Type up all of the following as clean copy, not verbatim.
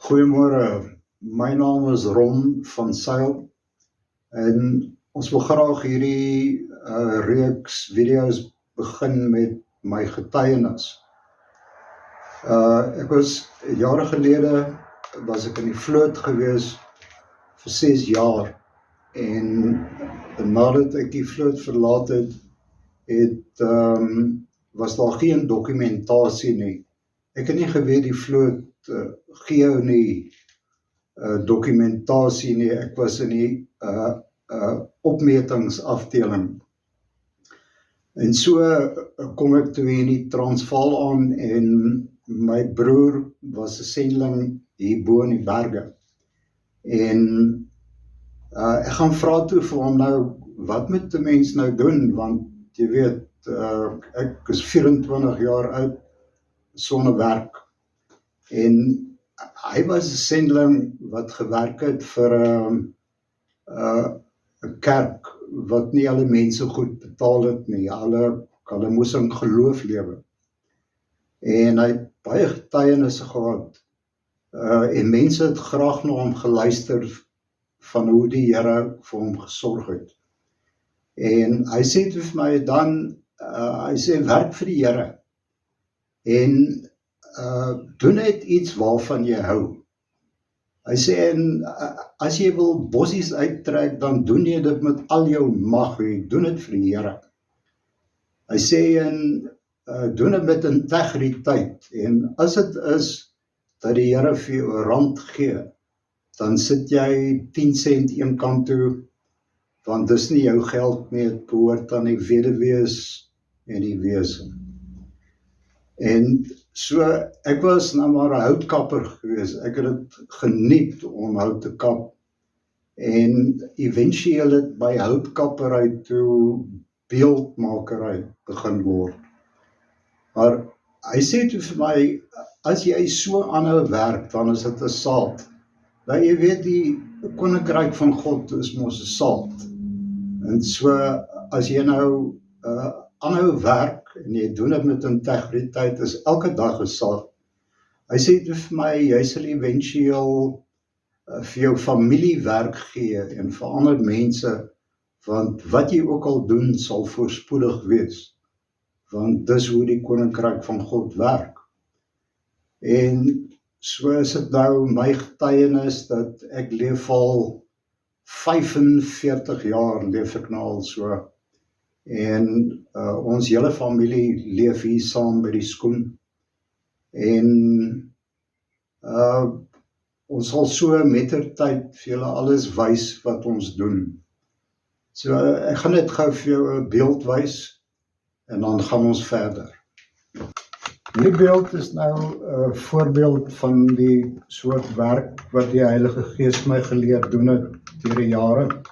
Goeiemôre, my naam is Ron van Zyl en ons wil graag hierdie reeks video's begin met my getuienis. Ek was jare gelede was ek in die vloot gewees vir 6 jaar en nadat ek die vloot verlaat het, was daar geen dokumentasie nie. Ek het nie geweet die vloot gee jou nie dokumentasie nie. Ek was in die opmetingsafdeling. En so kom ek toe in die Transvaal aan en my broer was 'n sendeling hier bo in die berge. En ek gaan vra toe vir hom nou, wat moet 'n mens nou doen? Want jy weet, ek is 24 jaar oud, sonder werk. En hy was 'n sendeling wat gewerk het vir 'n kerk wat nie alle mense goed betaal het nie. Hulle moes in geloof lewe. En hy het baie getuienisse gehad. En mense het graag na hom geluister van hoe die Here vir hom gesorg het. En hy sê toe vir my dan, hy sê werk vir die Here. En doen net iets waarvan jy hou. Hy sê, en as jy wil bossies uittrek, dan doen jy dit met al jou mag, jy doen dit vir die Here. Hy sê, en doen dit met integriteit, en as dit is dat die Here vir jou 'n rand gee, dan sit jy 10 sent een kant toe, want dis nie jou geld nie, dit behoort aan die weduwees en die wese. En so, ek was nou maar 'n houtkapper gewees. Ek het dit geniet om hout te kap. En eventueel het by houtkappery toe beeldmakery begin word. Maar hy sê toe vir my, as jy so aanhou werk, dan is dit 'n saad. Nou jy weet, die koninkryk van God is mos 'n saad. En so, as jy nou aanhou werk, en jy doen dit met integriteit, is elke dag 'n saad. Hy sê toe vir my, jy sal eventueel vir jou familie werk gee, en vir ander mense, want wat jy ook al doen, sal voorspoedig wees. Want dis hoe die koninkryk van God werk. En so is dit nou my getuienis, dat ek leef al 45 jaar, leef ek nou al so. En ons hele familie leef hier saam by die skoen. En ons sal so mettertyd vir julle alles wys wat ons doen. So ek gaan net gou vir jou 'n beeld wys, en dan gaan ons verder. Hierdie beeld is nou 'n voorbeeld van die soort werk wat die Heilige Gees my geleer doen het deur die jare.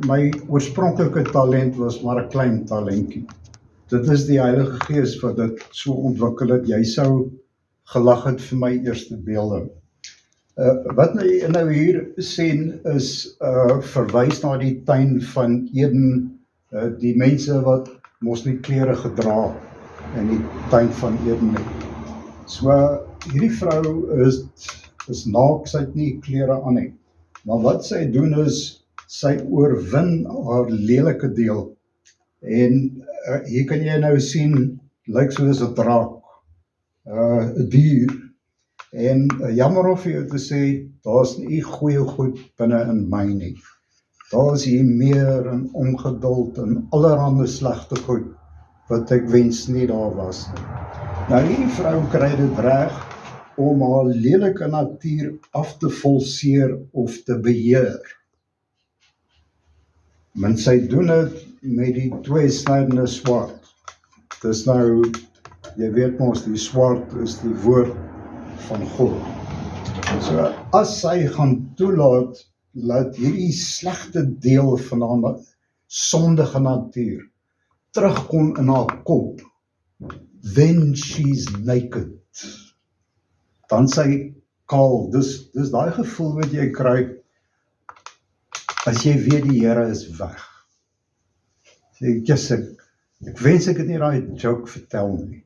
My oorspronklike talent was maar 'n klein talentjie. Dit is die Heilige Gees wat dit so ontwikkel het. Jy sou gelag het vir my eerste beelde. Wat nou hier sien is verwys na die tuin van Eden, die mense wat mos nie klere gedra in die tuin van Eden nie. So hierdie vrou is naak, sy het nie klere aan nie. Maar wat sy doen is, sy oorwin haar lelike deel. En hier kan jy nou sien, lyk soos 'n draak, 'n dier. En jammer of jy te sê, daar's nie goeie goed binne in my nie. Daar's hier meer en ongeduld en allerhande slegte goed, wat ek wens nie daar was nie. Nou hierdie vrou kry dit reg om haar lelike natuur af te forceer of te beheer. Men sy doen dit met die tweesnydende swaard. Dis nou, jy weet mos, die swaard is die woord van God. So as sy gaan toelaat, laat hierdie slegte deel van haar sondige natuur terugkom in haar kop, then she's naked. Dan sy kaal. Dis daai gevoel wat jy kry as jy weet die Here is weg. Sê, yes, ek wens ek het nie daai joke vertel nie.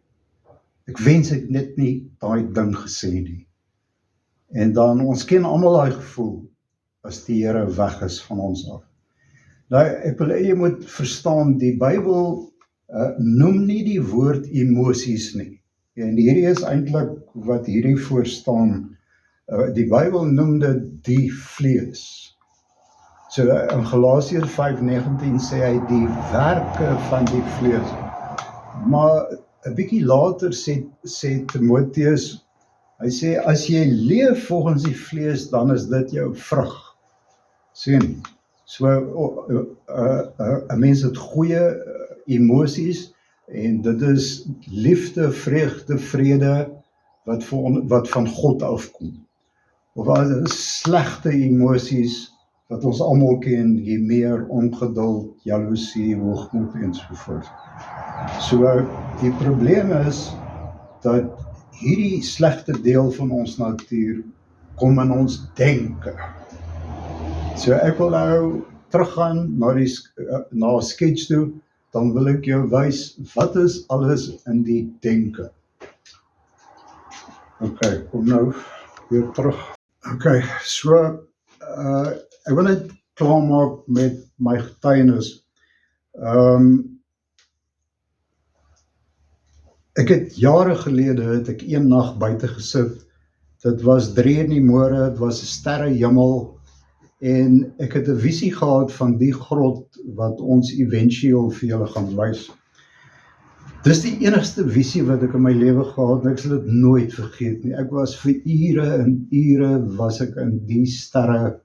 ek wens ek net nie daai ding gesê nie. En dan, ons ken almal daai gevoel, as die Here weg is van ons af. Nou, ek wil jy moet verstaan, die Bybel noem nie die woord emosies nie. En hierdie is eintlik wat hierdie voor staan. Die Bybel noem dit die vlees. So in Galasiërs 5:19 sê hy die werke van die vlees. Maar 'n bietjie later sê Timoteus, hy sê as jy leef volgens die vlees, dan is dit jou vrug. Sien, so 'n mens het goeie emosies en dit is liefde, vreugde, vrede wat van God afkom. Of as slegte emosies wat ons almal ken, jy meer ongeduld, jaloesie, hoogmoed ensovoorts. So die probleem is dat hierdie slegte deel van ons natuur kom in ons denke. So ek wil nou teruggaan na skets toe, dan wil ek jou wys wat is alles in die denke. Okay, kom nou weer terug. Okay, so ek wil net klaarmaak met my getuienis. Ek het jare gelede het ek een nag buite gesit. Dit was 3 in die môre, dit was 'n sterrehemel en ek het 'n visie gehad van die grot wat ons éventueel vir julle gaan wys. Dis die enigste visie wat ek in my lewe gehad en ek sal dit nooit vergeet nie. Ek was vir ure en ure was ek in die sterre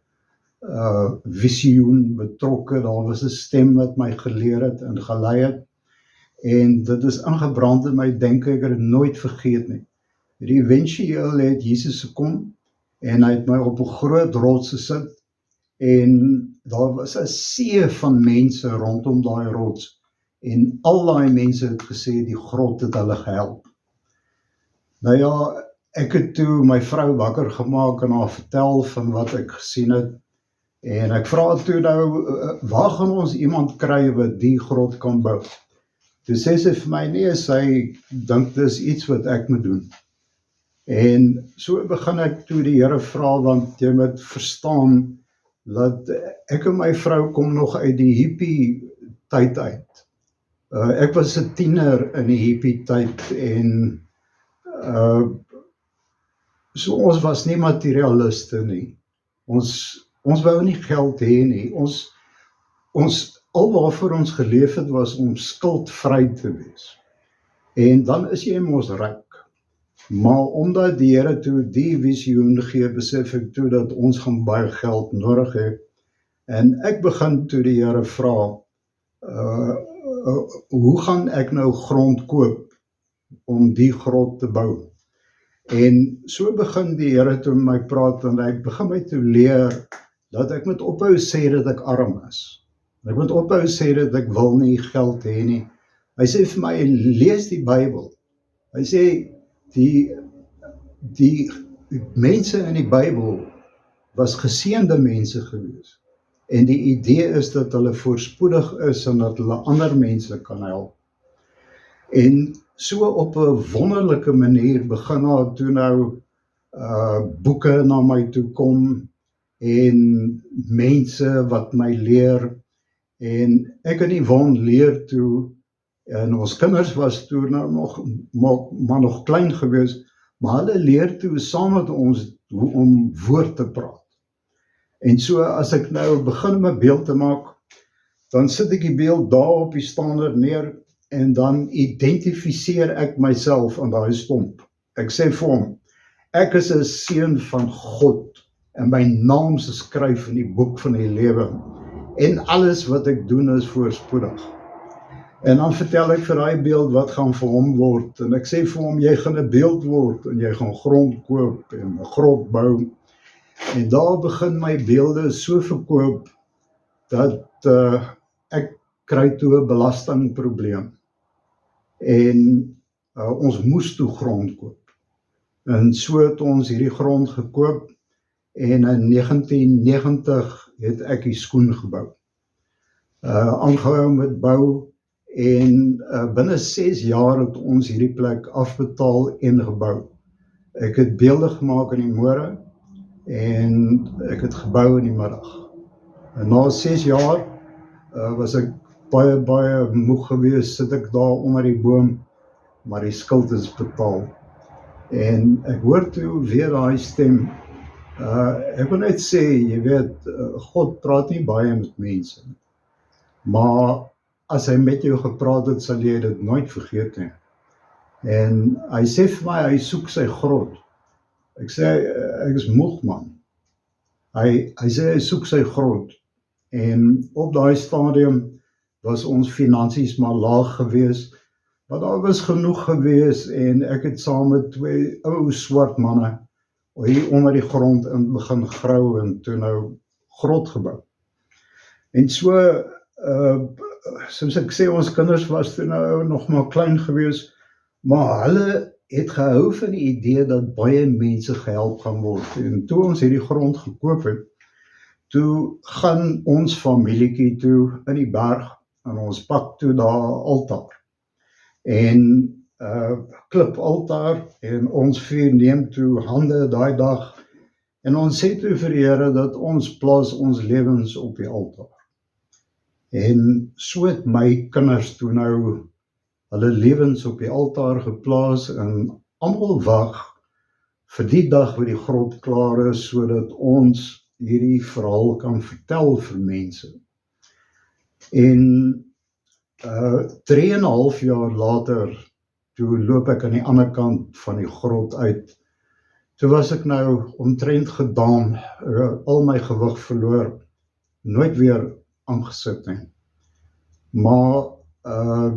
visioen betrokke. Daar was 'n stem wat my geleer het en gelei het. En dit is ingebrand in my denke, ek het dit nooit vergeet nie. Eventueel het Jesus gekom en hy het my op 'n groot rots gesit en daar was 'n see van mense rondom daai rots en al daai mense het gesê die grot het hulle gehelp. Nou ja, ek het toe my vrou wakker gemaak en haar vertel van wat ek gesien het en ek vra toe nou, waar gaan ons iemand kry wat die grot kan bou? Toe sê sy vir my, nee, sy dink dis iets wat ek moet doen. En so begin ek toe die Here vra, want jy moet verstaan, dat ek en my vrou kom nog uit die hippie tyd uit. Ek was 'n tiener in die hippie tyd en so ons was nie materialiste nie. Ons wou nie geld hê nie. Al waarvoor ons geleef het was om skuldvry te wees. En dan is jy mos ryk. Maar omdat die Here toe die visioen gee, besef ek toe dat ons gaan baie geld nodig hê. En ek begin toe die Here vra, hoe gaan ek nou grond koop om die grot te bou? En so begin die Here toe met my praat en hy begin my toe leer dat ek moet ophou sê dat ek arm is. Ek moet ophou sê dat ek wil nie geld hê nie. Hy sê vir my, lees die Bybel. Hy sê, die mense in die Bybel was geseënde mense gewees. En die idee is dat hulle voorspoedig is en dat hulle ander mense kan help. En so op 'n wonderlike manier begin daar toe nou boeke na my toe kom en mense wat my leer. En ek en Yvonne leer toe, en ons kinders was toe nou nog klein gewees, maar hulle leer toe saam met ons hoe om woord te praat. En so as ek nou begin om 'n beeld te maak, dan sit ek die beeld daar op die stander neer en dan identifiseer ek myself aan daai stomp. Ek sê vir hom, ek is 'n seun van God en my naam is geskryf in die boek van die lewe. En alles wat ek doen is voorspoedig. En dan vertel ek vir daai beeld wat gaan vir hom word. En ek sê vir hom, jy gaan 'n beeld word en jy gaan grond koop en 'n grot bou. En daar begin my beelde so verkoop dat ek kry toe 'n belastingprobleem. En ons moes toe grond koop. En so het ons hierdie grond gekoop en in 1990 het ek die skoen gebou. Aangehou met bou En binne 6 jaar het ons hierdie plek afbetaal en gebou. Ek het beelde gemaak in die môre en ek het gebou in die middag. En na 6 jaar was ek baie moeg gewees, sit ek daar onder die boom, maar die skuld is betaal. En ek hoor toe weer daai stem. Ek wil net sê, jy weet, God praat nie baie met mense, maar as hy met jou gepraat het, sal jy dit nooit vergeet nie. En hy sê vir my, hy soek sy grot. Ek sê, ek is moeg man. Hy sê, hy soek sy grot. En op daai stadium was ons finansies maar laag gewees, maar daar was genoeg gewees en ek het saam met 2 ou swart manne hier onder die grond in begin grou en toe nou grot gebou. En so, soos ek sê, ons kinders was toe nou nog maar klein gewees, maar hulle het gehou van die idee dat baie mense gehelp gaan word. En toe ons hierdie grond gekoop het, toe gaan ons familietjie toe in die berg en ons pak toe daar altaar. En klip altaar en ons 4 neem toe hande daai dag en ons sê toe vir die Here dat ons plaas ons lewens op die altaar. En so het my kinders toe nou hulle lewens op die altaar geplaas en almal wag vir die dag waar die grot klaar is sodat ons hierdie verhaal kan vertel vir mense. En 3,5 jaar later, toe loop ek aan die ander kant van die grot uit. Toe was ek nou omtrent gedaan, al my gewig verloor, nooit weer aangesit nie. Maar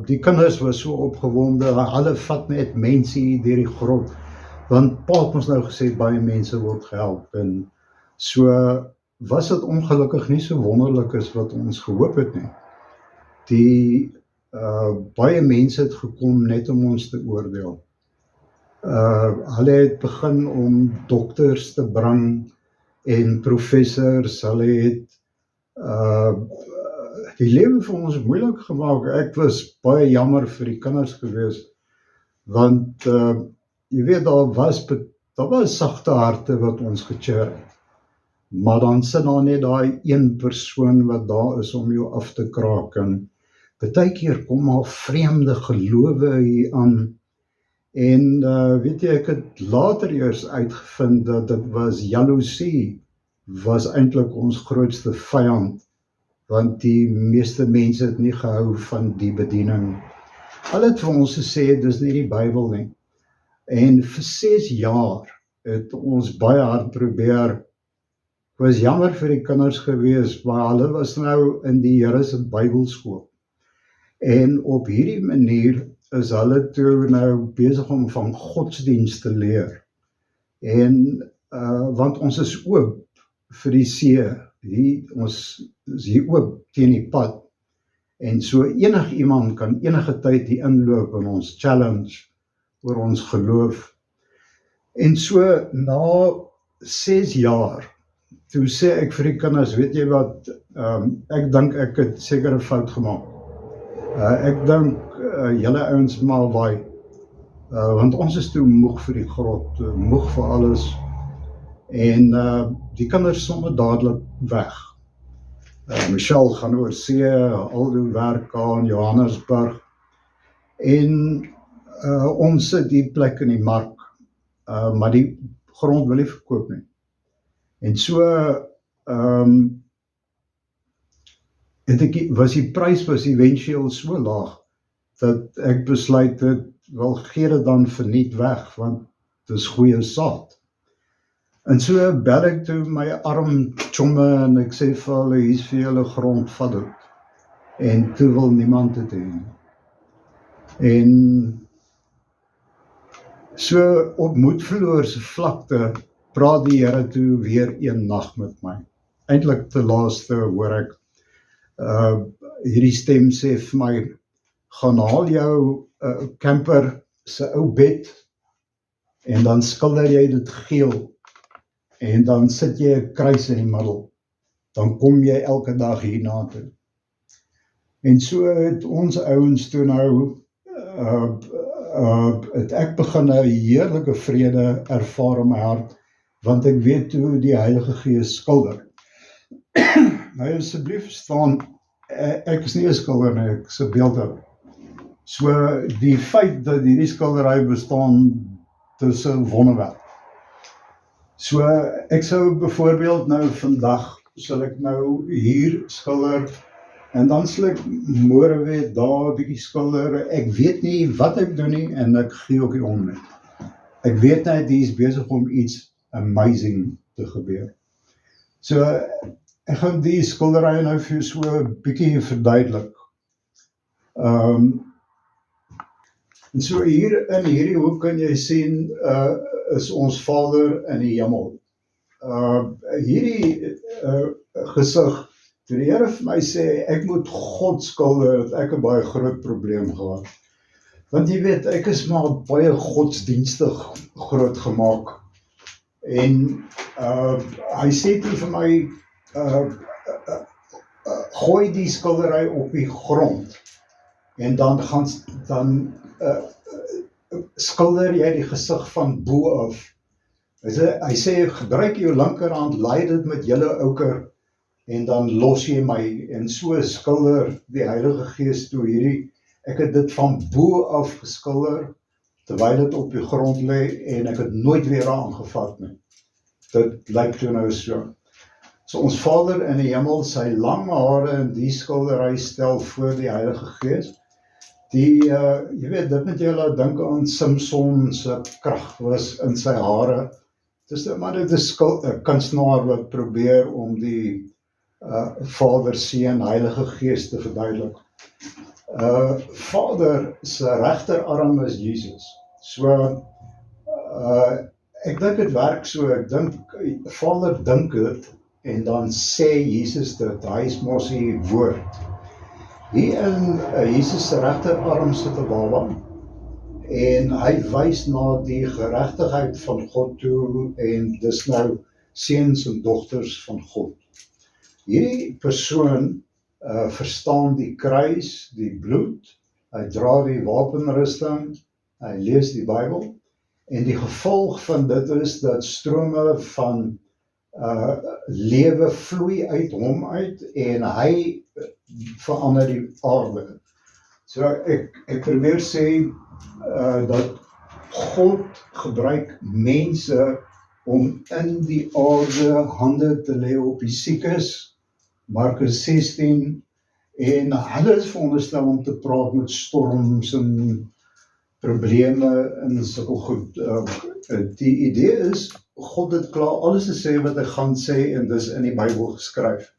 die kinders was so opgewonde, hulle vat net mense hier deur die grot, want pa het ons nou gesê, baie mense word gehelp, en so was dit ongelukkig nie so wonderlik as wat ons gehoop het nie. Die baie mense het gekom net om ons te oordeel. Hulle het begin om dokters te bring en professors, hulle het die lewe vir ons moeilik gemaak. Ek was baie jammer vir die kinders gewees, want jy weet, daar was sagte harte wat ons gecheer het. Maar dan sit daar net daai een persoon wat daar is om jou af te kraak, en partykeer kom maar vreemde gelowe hier aan. En weet jy, ek het later eers uitgevind dat dit was jaloesie, was eintlik ons grootste vyand, want die meeste mense het nie gehou van die bediening. Hulle het vir ons gesê, dis nie die Bybel nie. En vir 6 jaar het ons baie hard probeer. Ek was jammer vir die kinders gewees, maar hulle was nou in die Here se Bybelskool. En op hierdie manier is hulle toe nou besig om van godsdienst te leer. En want ons is oop vir die see, ons is hier oop teen die pad. En so iemand kan enige tyd hier inloop en ons challenge oor ons geloof. En so na 6 jaar, toe sê ek vir die kinders, weet jy wat, ek dink ek het seker 'n fout gemaak. Ek dink julle ouens maar waai, want ons is toe moeg vir die grot, moeg vir alles, en die kinders sommer dadelik weg. Michelle gaan oor see, Aldo werk aan Johannesburg, en ons sit die plek in die mark, maar die grond wil nie verkoop nie. En so was die prys eventueel so laag, dat ek besluit het, wel gee dit dan verniet weg, want dit is goeie saad. En so bel ek toe my arm tjomme en ek sê vir hulle, hier is vir julle grond, vat dit. En toe wil niemand dit hê. En so op moedverloorse vlakte praat die Here toe weer een nag met my. Eintlik te laaste hoor ek hierdie stem sê vir my, gaan haal jou camper se ou bed en dan skilder jy dit geel en dan sit jy 'n kruis in die middel. Dan kom jy elke dag hierna toe. En so het ons ouens toe nou, het ek begin 'n heerlike vrede ervaar in my hart, want ek weet hoe die Heilige Gees skilder. Nou asseblief verstaan, ek is nie 'n skilder nie, ek is 'n beeldhouer. So die feit dat hierdie skildery bestaan, dis 'n wonderwerk. So ek sou byvoorbeeld nou vandag, sal ek nou hier skilder, en dan sal ek môre weer daar 'n bietjie skilder. Ek weet nie wat ek doen nie, en ek gee ook nie om nie. Ek weet net, die is besig om iets amazing te gebeur. So ek gaan die skildery nou vir jou so 'n bietjie verduidelik. En so hier in hierdie hoek kan jy sien, is ons Vader in die hemel. Hierdie gesig, toe die Here vir my sê, ek moet God skilder, het ek 'n baie groot probleem gehad. Want jy weet, ek is maar baie godsdienstig groot gemaak. En hy sê toe vir my, gooi die skildery op die grond, en dan skilder jy die gesig van bo af. Hy sê, gebruik jou linkerhand, laai dit met julle ouker, en dan los jy my, en so skilder die Heilige Gees toe hierdie, ek het dit van bo af geskilder, terwyl dit op die grond lê, en ek het nooit weer aangevat nie. Dit lyk toe nou so. So ons Vader in die hemel, sy lang hare in die skildery stel voor die Heilige Gees. Jy weet, dit moet jy laat dink aan Samson se krag was in sy hare. Maar dit is 'n kunstenaar wat probeer om die Vader, Seun, Heilige Gees te verduidelik. Vader se regterarm is Jesus. So, ek dink dit werk so, ek dink, Vader dink dit, en dan sê Jesus dit, hy is mos die woord. Hier in Jesus se regterarm sit 'n baba, en hy wys na die geregtigheid van God toe, en dis nou seuns en dogters van God. Hierdie persoon verstaan die kruis, die bloed, hy dra die wapenrusting, hy lees die Bybel, en die gevolg van dit is dat strome van lewe vloei uit hom uit, en hy verander die aarde. So ek probeer sê dat God gebruik mense om in die aarde hande te lê op die siekes, Markus 16, en hulle is veronderstel om te praat met storms en probleme en sulke goed. Die idee is, God het klaar alles gesê wat hy gaan sê, en dis in die Bybel geskryf.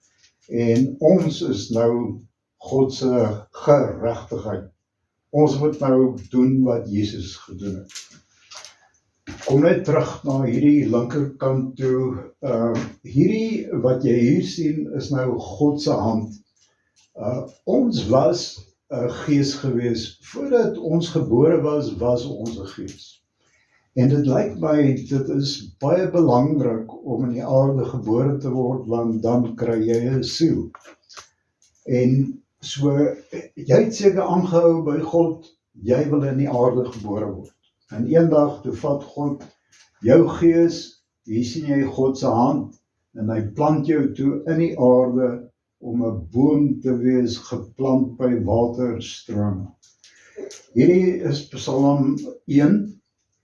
En ons is nou God se geregtigheid. Ons moet nou doen wat Jesus gedoen het. Kom net terug na hierdie linkerkant toe. Hierdie wat jy hier sien is nou God se hand. Ons was 'n gees gewees. Voordat ons gebore was ons 'n gees. En dit lyk my, dit is baie belangrik om in die aarde gebore te word, want dan kry jy 'n siel. En so, jy het seker aangehou by God, jy wil in die aarde gebore word. En eendag, toe vat God jou gees, hier sien jy God se hand, en hy plant jou toe in die aarde, om 'n boom te wees, geplant by waterstrome. Hierdie is Psalm 1.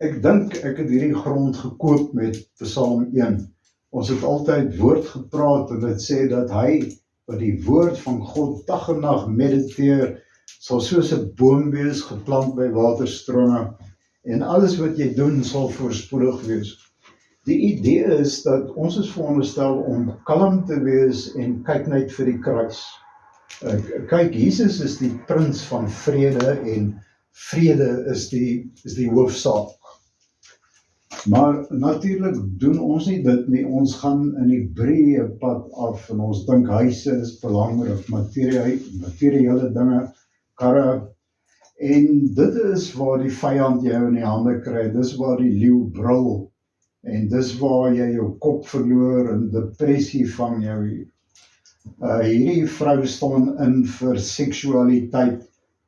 Ek dink ek het hierdie grond gekoop met Psalm 1. Ons het altyd woord gepraat, en dit sê dat hy, wat die woord van God dag en nag mediteer, sal soos 'n boom wees, geplant by waterstrome, en alles wat jy doen sal voorspoedig wees. Die idee is dat ons is veronderstel om kalm te wees en kyk net vir die kruis. Kyk, Jesus is die prins van vrede, en vrede is die hoofsaak. Maar natuurlik doen ons nie dit nie, ons gaan in die breë pad af, en ons dink huise is belangrik, materiële dinge, karre, en dit is waar die vyand jou in die hande kry, dis waar die leeu brul, en dis waar jy jou kop verloor, en depressie vang jou hier. Hierdie vrou staan in vir seksualiteit.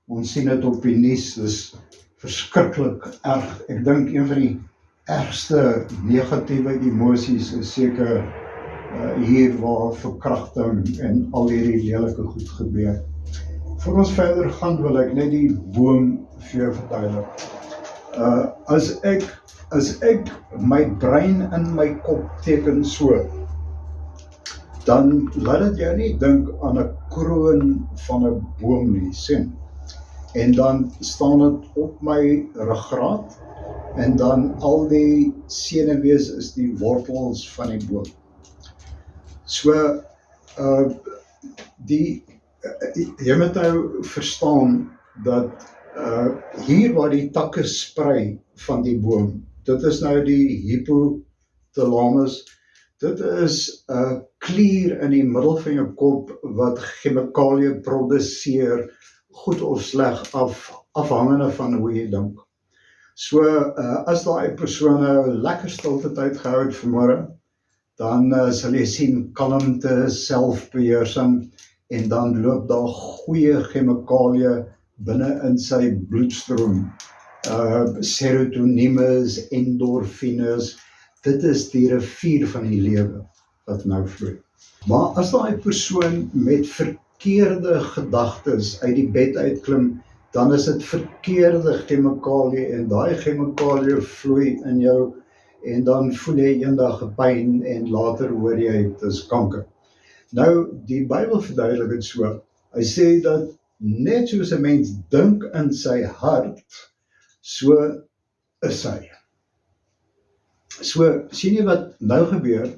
Ons sien dit op die nuus, dis verskriklik erg. Ek dink een van die ergste negatiewe emosies is seker hier waar verkrachting en al hierdie lelike goed gebeur. Voor ons verder gaan wil ek net die boom vir jou verduidelik. As ek my brein in my kop teken so, dan laat dit jou nie dink aan 'n kroon van 'n boom nie, sien. En dan staan dit op my ruggraat, en dan al die senuwees is die wortels van die boom. So, jy moet nou verstaan dat hier waar die takke sprei van die boom, dit is nou die hypothalamus, dit is 'n klier in die middel van jou kop wat chemikalieë produseer, goed of sleg, afhangende van hoe jy dink. So, as daai persone lekker stilte tyd gehou het vanmôre, dan sal jy sien kalmte, selfbeheersing, en dan loop daar goeie chemikalieë binne in sy bloedstroom. Serotonimes, endorfines, dit is die rivier van die lewe wat nou vloei. Maar as daai persoon met verkeerde gedagtes uit die bed uitklim, dan is dit verkeerde chemikalieë, en daai chemikalieë vloei in jou, en dan voel jy eendag 'n pyn, en later hoor jy dit is kanker. Nou, die Bybel verduidelik dit so. Hy sê dat net soos 'n mens dink in sy hart, so is hy. So, sien jy wat nou gebeur?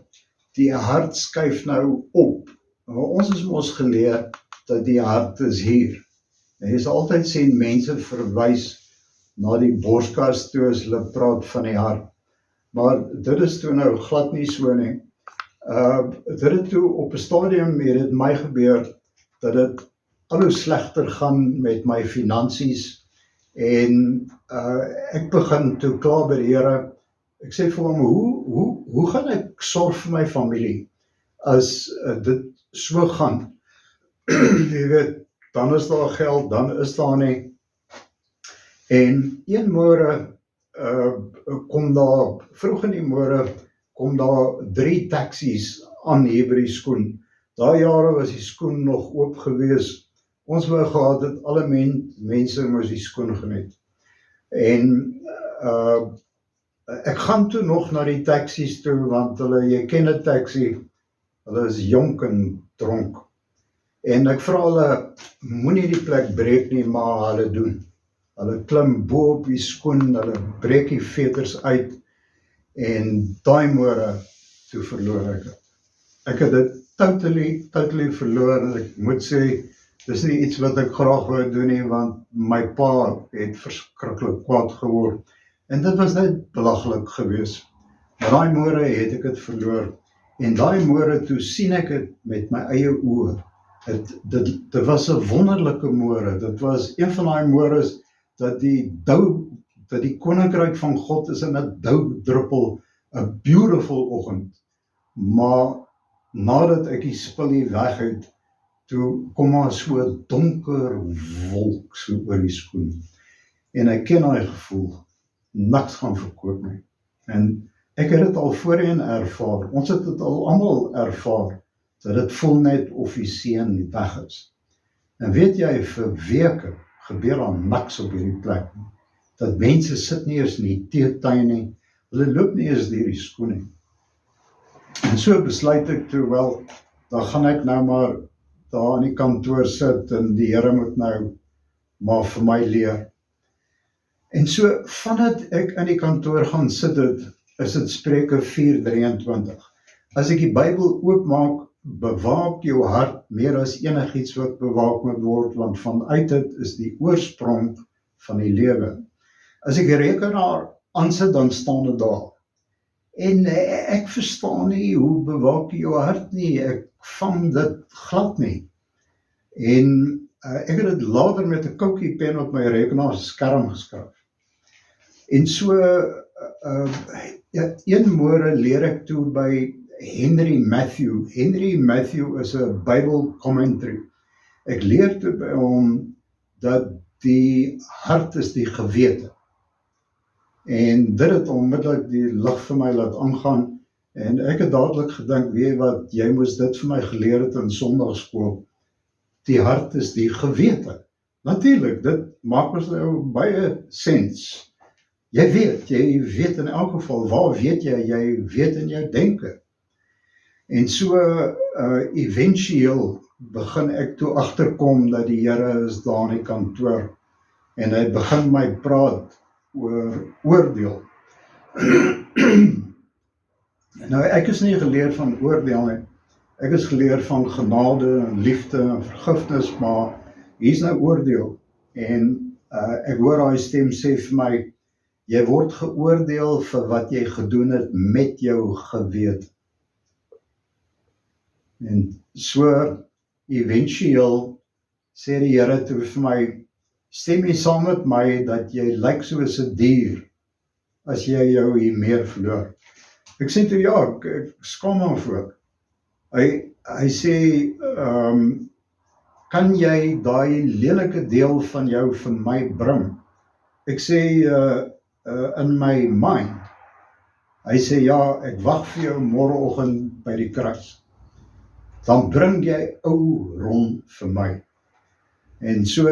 Die hart skuif nou op. Maar ons is mos geleer dat die hart is hier. En jy sal altyd sien mense verwys na die borskas toe as hulle praat van die hart. Maar dit is toe nou glad nie so nie. Dit het toe op 'n stadium het dit my gebeur dat dit al hoe slegter gaan met my finansies, en ek begin toe kla by die Here. Ek sê vir hom, hoe gaan ek sorg vir my familie as dit so gaan? Jy weet, dan is daar geld, dan is daar nie. En een môre kom daar, vroeg in die môre, kom daar 3 taksies aan hier by die skoen. Daai jare was die skoen nog oop gewees. Ons wou gehad het, alle mense moes die skoen geniet. En ek gaan toe nog na die taksies toe, want jy ken 'n taxi, hulle is jonk en dronk. En ek vra hulle, moenie die plek breek nie, maar hulle doen. Hulle klim bo op die skoen, hulle breek die veters uit, en daai môre toe verloor ek het. Ek het dit totally verloor, en ek moet sê, dis nie iets wat ek graag wou doen nie, want my pa het verskriklik kwaad geword, en dit was net belaglik gewees. Maar daai môre het ek dit verloor, en daai môre toe sien ek dit met my eie oë. Dit was 'n wonderlike môre, dit was een van daai môres dat die koninkryk van God is in 'n doudruppel, 'n beautiful oggend. Maar nadat ek die spullie weg het, toe kom maar so 'n donker wolk so oor die skoen. En ek ken daai gevoel, niks gaan verkoop nie. En ek het dit al voorheen ervaar, ons het dit al almal ervaar, dat dit voel net of die seën weg is. En weet jy, vir weke gebeur daar niks op hierdie plek nie. Dat mense sit nie eens in die teetuin nie, hulle loop nie eens deur die skoen nie. En so besluit ek toe, wel, dan gaan ek nou maar daar aan die kantoor sit, en die Here moet nou maar vir my leer. En so, vandat ek in die kantoor gaan sit het, is dit Spreuke 4:23. As ek die Bybel oopmaak, bewaak jou hart meer as enigiets wat bewaak moet word, want vanuit dit is die oorsprong van die lewe. As ek die rekenaar aansit, dan staan dit daar. En ek verstaan nie, hoe bewaak jy jou hart nie, ek vang dit glad nie. En ek het dit later met 'n koukie pen op my rekenaar skerm geskryf. En so, een môre leer ek toe by Henry Matthew. Henry Matthew is 'n Bible commentary. Ek leer toe by hom dat die hart is die gewete. En dit het onmiddellik die lig vir my laat aangaan. En ek het dadelik gedink, weet wat, jy moes dit vir my geleer het in sonndagskool. Die hart is die gewete. Natuurlik, dit maak ons nou baie sens. Jy weet in elk geval, waar weet jy? Jy weet in jou denke. En so eventueel begin ek toe agterkom dat die Here is daar in die kantoor en hy begin my praat oor oordeel. Nou, ek is nie geleer van oordeel nie. Ek is geleer van genade en liefde en vergifnis, maar hier's nou oordeel. En ek hoor daai stem sê vir my, jy word geoordeel vir wat jy gedoen het met jou gewete. En so eventueel sê die Here toe vir my, stem jy saam met my dat jy lyk soos 'n dier as jy jou hier meer verloor. Ek sê toe ja, ek skaam hom voor. Hy sê, kan jy daai lelike deel van jou vir my bring? Ek sê, in my mind. Hy sê, ja, ek wag vir jou môreoggend by die kruis. Dan bring jy ou Ron vir my. En so,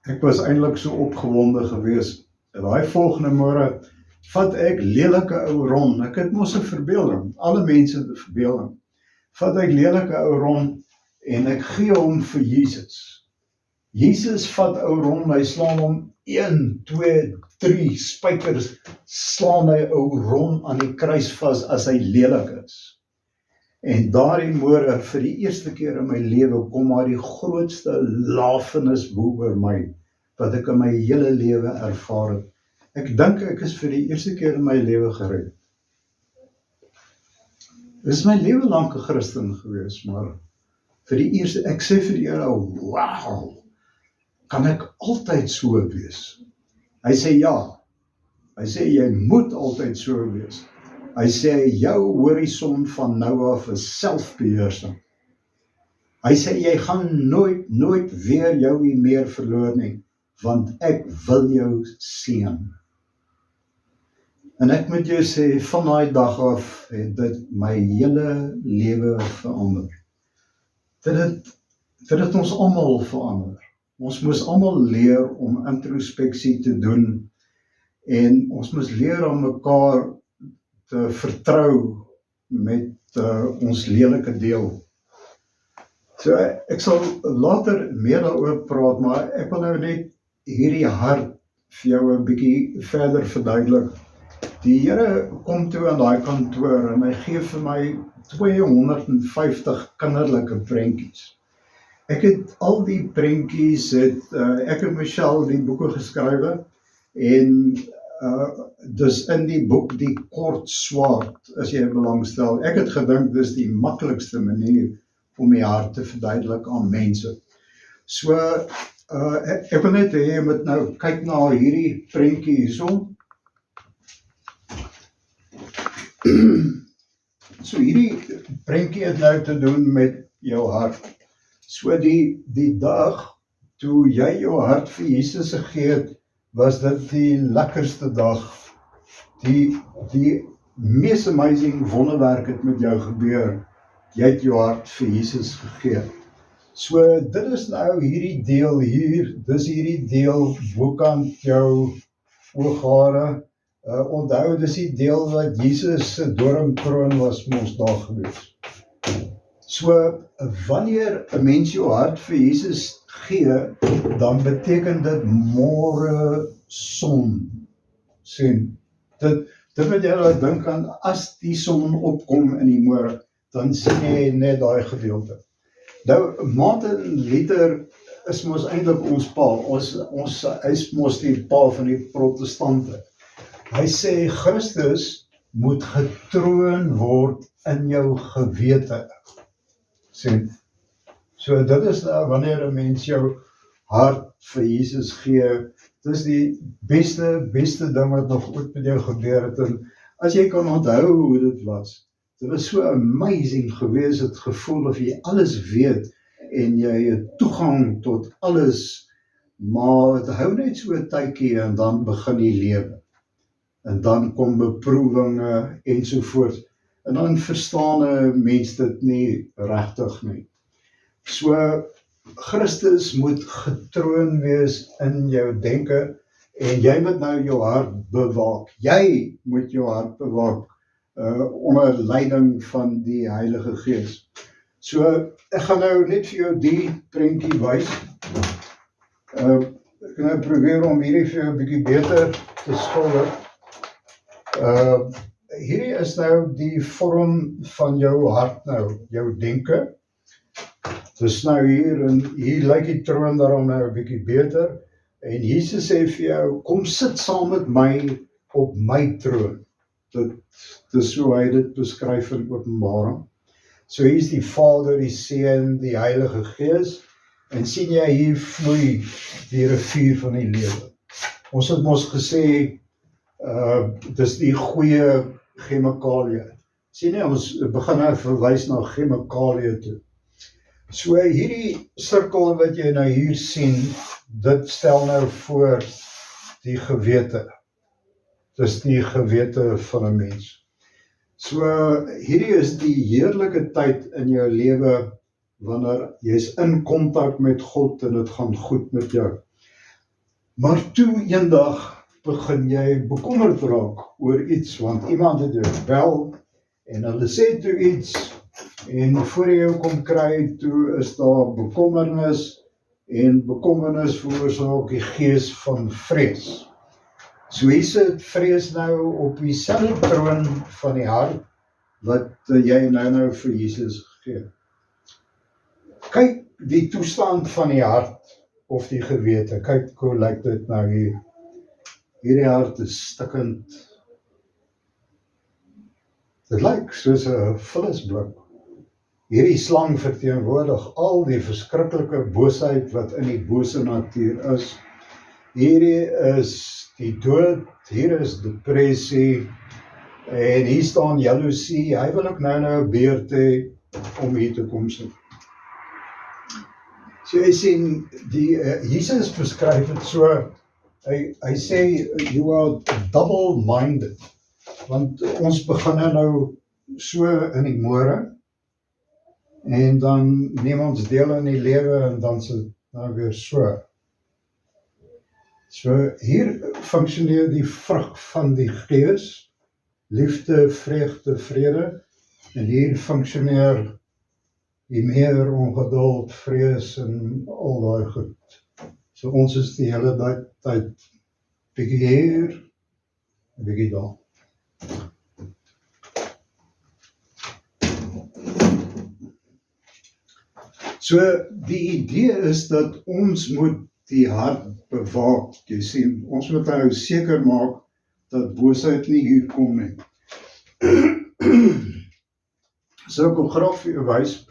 ek was eintlik so opgewonde gewees. En daai volgende môre, vat ek lelike ou Ron. Ek het mos 'n verbeelding. Alle mense het 'n verbeelding. Vat ek lelike ou Ron en ek gee hom vir Jesus. Jesus vat ou Ron, hy slaan hom 1, 2, 3 spykers, slaan hy ou Ron aan die kruis vas as hy lelik is. En daardie môre, vir die eerste keer in my lewe, kom maar die grootste lafenis bo oor my, wat ek in my hele lewe ervaar het. Ek dink ek is vir die eerste keer in my lewe gered. Dit is my lewe lank 'n Christen gewees, maar vir die eerste, ek sê vir die Here, wow, kan ek altyd so wees? Hy sê ja. Hy sê jy moet altyd so wees. Hy sê jou horison van nou af is selfbeheersing. Hy sê jy gaan nooit weer jou nie meer verloor nie, want ek wil jou seën. En ek moet jou sê, van daai dag af het dit my hele lewe verander. Dit het ons almal verander. Ons moes almal leer om introspeksie te doen en ons moes leer om mekaar te vertrou met ons lelike deel. So ek sal later meer daaroor praat, maar ek wil nou net hierdie hart vir jou 'n bietjie verder verduidelik. Die Here kom toe aan daai kantoor en hy gee vir my 250 kinderlike prentjies. Ek het al die prentjies, ek en Michelle die boeke geskrywe en dus in die boek Die Kort Swaard, as jy belangstel. Ek het gedink dis die maklikste manier om die hart te verduidelik aan mense. So, ek wil net hê jy moet nou kyk na hierdie prentjie hierso. So hierdie prentjie het nou te doen met jou hart. So die dag toe jy jou hart vir Jesus gegee het, was dit die lekkerste dag. Die mees amazing wonderwerk het met jou gebeur. Jy het jou hart vir Jesus gegee. So dit is nou hierdie deel hier, dis hierdie deel bokant jou ooghare. Onthou, dis die deel wat Jesus se doringkroon was mos daar gewees. So, wanneer 'n mens jou hart vir Jesus gee, dan beteken dit môre son. Sien, dit moet jy nou dink aan, as die son opkom in die môre, dan sien jy net daai gedeelte. Nou, Martin Luther is mos eintlik ons pa, hy is mos die pa van die protestante. Hy sê, Christus moet getroon word in jou gewete. Sien, so dit is wanneer 'n mens jou hart vir Jesus gee, dit is die beste ding wat nog ooit met jou gebeur het, en as jy kan onthou hoe dit was, dit was so amazing geweest, het gevoel of jy alles weet, en jy het toegang tot alles, maar het hou net so 'n tydjie, en dan begin die lewe, en dan kom beproewinge, ensovoorts, en dan verstaan 'n mens dit nie regtig nie. So, Christus moet getroon wees in jou denke, en jy moet nou jou hart bewaak. Jy moet jou hart bewaak, onder leiding van die Heilige Gees. So, ek gaan nou net vir jou die prentjie wys. Ek gaan nou probeer om hierdie vir jou 'n bietjie beter te skilder. Hierdie is nou die vorm van jou hart nou, jou denke. Dus nou hier, en hier lyk die troon daarom nou 'n bietjie beter, en Jesus sê vir jou, kom sit saam met my op my troon. Dit is hoe hy dit beskryf in Openbaring. So hier is die Vader, die Seun, die Heilige Gees, en sien jy hier vloei die rivier van die lewe. Ons het mos gesê, dis die goeie chemikalie. Sien jy, ons begin nou verwys na chemikalie toe. So hierdie sirkel wat jy nou hier sien, dit stel nou voor die gewete. Dis die gewete van 'n mens. So hierdie is die heerlike tyd in jou lewe, wanneer jy's in kontak met God en dit gaan goed met jou. Maar toe eendag begin jy bekommerd raak oor iets, want iemand het jou bel, en hulle sê toe iets, en voor jy jou kom kry, toe is daar bekommernis, en bekommernis veroorsaak die gees van vrees. So hier sit vrees nou op dieselfde troon van die hart, wat jy nou vir Jesus gegee. Kyk die toestand van die hart, of die gewete, kyk hoe lyk dit nou hier. Hierdie hart is stikkend. Dit lyk soos 'n vullisblik. Hierdie slang verteenwoordig al die verskriklike boosheid wat in die bose natuur is. Hierdie is die dood, hier is depressie, en hier staan jaloesie. Hy wil ook nou 'n beurt hê om hier te kom sit. So jy sien, Jesus beskryf dit so, hy sê, you are double-minded, want ons begin nou so in die môre, en dan neem ons deel in die lewe, en dan sit nou weer so. So hier funksioneer die vrug van die Gees, liefde, vreugde, vrede, en hier funksioneer die meer ongeduld, vrees en al daai goed. So ons is die hele tyd bietjie hier, bietjie daar. So die idee is dat ons moet die hart bewaak. Jy sien, ons moet nou seker maak dat boosheid nie hier kom nie. So ek wil graag vir jou wys,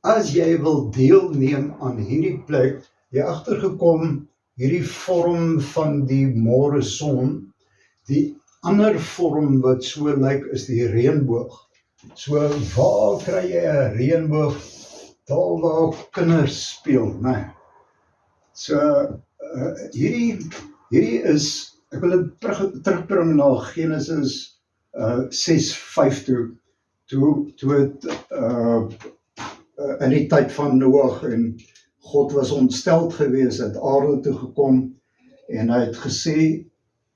as jy wil deelneem aan hierdie plek, jy agtergekom hierdie vorm van die môre son, die ander vorm wat so lyk is die reënboog. So waar kry jy 'n reënboog? Daar waar kinders speel, né? So hierdie is, ek wil dit terugbring na Genesis 6:5 toe het in die tyd van Noag, en God was ontsteld geweest, het aarde toe gekom, en hy het gesê,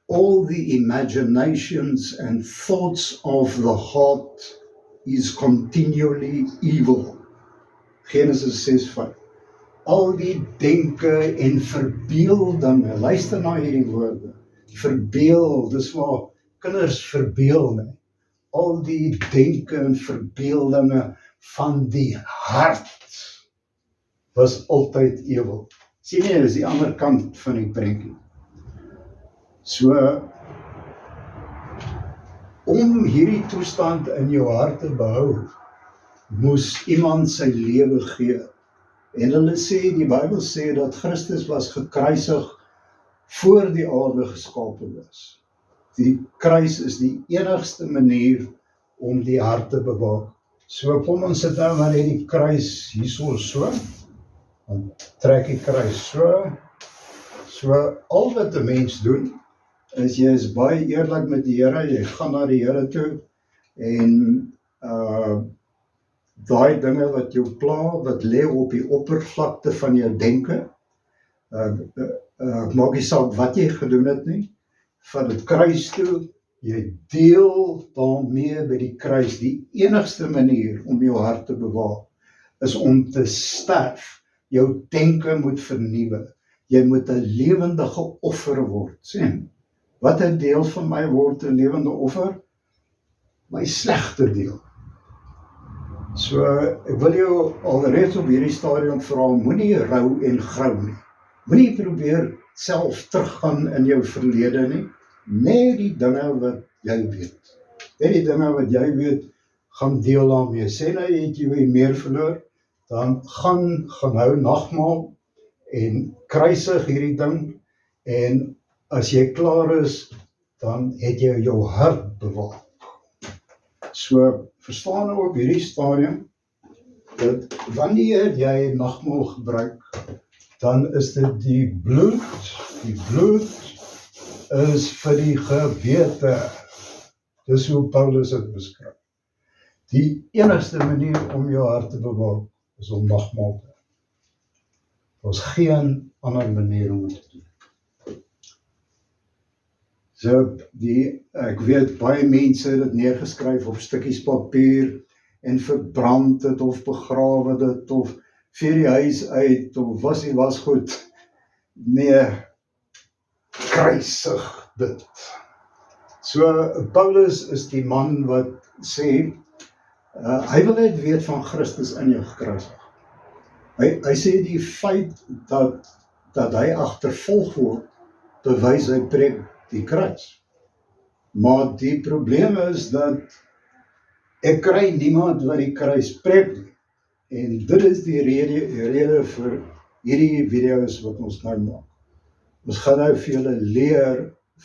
all the imaginations and thoughts of the heart is continually evil. Genesis 6:5. Al die denke en verbeeldinge, luister na hierdie woorde, verbeel, dis waar kinders verbeel, nie? Al die denke en verbeeldinge van die hart was altyd ewel. Sien jy, dis die ander kant van die prentjie. So, om hierdie toestand in jou hart te behou, moes iemand sy lewe gee. En hulle sê, die Bybel sê dat Christus was gekruisig voor die aarde geskape was. Die kruis is die enigste manier om die hart te bewaak. So kom ons sit nou maar net die kruis hierso so, dan trek die kruis so al wat 'n mens doen, is jy is baie eerlik met die Here, jy gaan na die Here toe, en daai dinge wat jou pla, wat lê op die oppervlakte van jou denke, maak nie saak wat jy gedoen het nie, van dit kruis toe, jy deel daarmee by die kruis. Die enigste manier om jou hart te bewaar, is om te sterf. Jou denke moet vernuwe. Jy moet 'n lewendige offer word. Sien, wat 'n deel van my word 'n lewende offer? My slegte deel. So, ek wil jou alreeds op hierdie stadium vra, moenie rou en grou nie. Moenie probeer self teruggaan in jou verlede nie. Net die dinge wat jy weet. Net die dinge wat jy weet, gaan deel daarmee. Sê nou het jy meer verloor, dan gaan hou nagmaal en kruisig hierdie ding, en as jy klaar is, dan het jy jou hart bewaak. So, verstaan nou op hierdie stadium, dat wanneer jy nagmaal gebruik, dan is dit die bloed is vir die gewete. Dis hoe Paulus dit beskryf. Die enigste manier om jou hart te bewaak, is om nagmaal te doen. Daar's geen ander manier om dit te doen. So, ek weet baie mense het dit neergeskryf op stukkies papier, en verbrand het, of begrawe dit, of vir die huis uit, of was goed. Nee, kruisig dit. So, Paulus is die man wat sê, hy wil net weet van Christus in jou gekruisig. Hy sê die feit dat hy agtervolg word, bewys hy preek die kruis. Maar die probleem is dat ek kry niemand wat die kruis preek nie. En dit is die rede vir hierdie video's wat ons nou maak. Ons gaan nou vir julle leer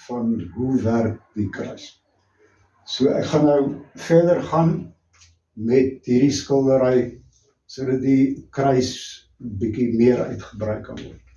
van hoe werk die kruis. So ek gaan nou verder gaan met hierdie skildery, sodat die kruis bietjie meer uitgebrei kan word.